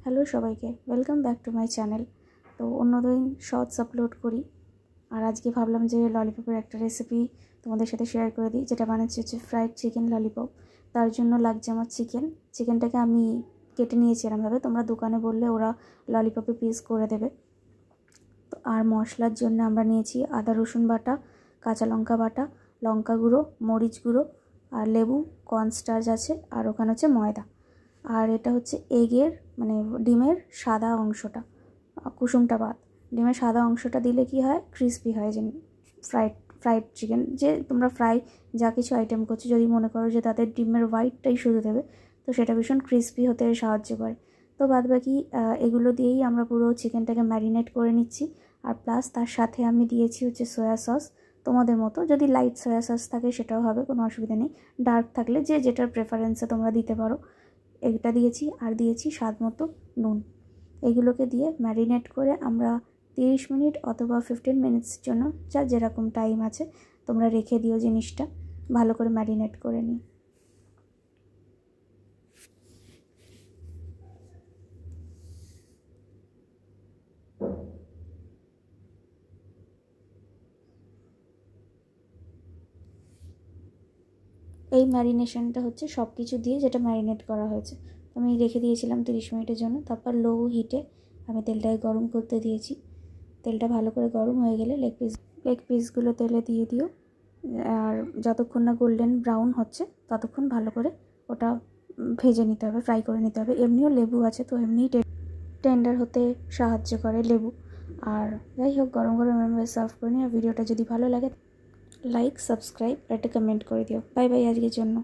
Hello সবাইকে, welcome back to my channel. তো অন্যদিন শর্টস আপলোড করি, আর আজকে ভাবলাম যে ললিপপের একটা রেসিপি তোমাদের সাথে শেয়ার করে দিই, যেটা বানাচ্ছি হচ্ছে ফ্রাইড চিকেন ললিপপ। তার জন্য লাগছে আমার চিকেনটাকে আমি কেটে নিয়েছি এরমভাবে। তোমরা দোকানে বললে ওরা ললিপপে পিস করে দেবে। তো আর মশলার জন্য আমরা নিয়েছি আদা রসুন বাটা, কাঁচা লঙ্কা বাটা, লঙ্কা গুঁড়ো, মরিচ গুঁড়ো, আর লেবু, কর্নস্টার্চ আছে, আর ওখানে হচ্ছে ময়দা। আর এটা হচ্ছে এগের মানে ডিমের সাদা অংশটা, কুসুমটা বাদ। ডিমের সাদা অংশটা দিলে কি হয়, ক্রিস্পি হয়। যে ফ্রাইড চিকেন, যে তোমরা ফ্রাই যা কিছু আইটেম করছো, যদি মনে করো যে তাদের ডিমের হোয়াইটটাই শুধু দেবে, তো সেটা ভীষণ ক্রিস্পি হতে সাহায্য করে। তো বাদবাকি এগুলো দিয়েই আমরা পুরো চিকেনটাকে ম্যারিনেট করে নিচ্ছি। আর প্লাস তার সাথে আমি দিয়েছি হচ্ছে সয়া সস। তোমাদের মতো যদি লাইট সয়া সস থাকে সেটাও হবে, কোনো অসুবিধা নেই। ডার্ক থাকলে যে যেটার প্রেফারেন্সে তোমরা দিতে পারো। এটা দিয়েছি, আর দিয়েছি স্বাদ মতো নুন। এগুলোকে দিয়ে ম্যারিনেট করে আমরা 30 মিনিট অথবা 15 মিনিটসের জন্য, যা যেরকম টাইম আছে তোমরা রেখে দিও জিনিসটা ভালো করে ম্যারিনেট করে নিই। এই ম্যারিনেশনটা হচ্ছে সব কিছু দিয়ে যেটা ম্যারিনেট করা হয়েছে। আমি রেখে দিয়েছিলাম 30 মিনিটের জন্য। তারপর লো হিটে আমি তেলটাকে গরম করতে দিয়েছি। তেলটা ভালো করে গরম হয়ে গেলে লেগ পিসগুলো তেলে দিয়ে দিও। আর যতক্ষণ না গোল্ডেন ব্রাউন হচ্ছে ততক্ষণ ভালো করে ওটা ভেজে নিতে হবে, ফ্রাই করে নিতে হবে। এমনিও লেবু আছে, তো এমনিই টেন্ডার হতে সাহায্য করে লেবু। আর যাই হোক, গরম গরম এভাবে সার্ভ করে নিই। আর ভিডিওটা যদি ভালো লাগে লাইক, সাবস্ক্রাইব আর একটা কমেন্ট করে দিও। বাই বাই আজকের জন্য।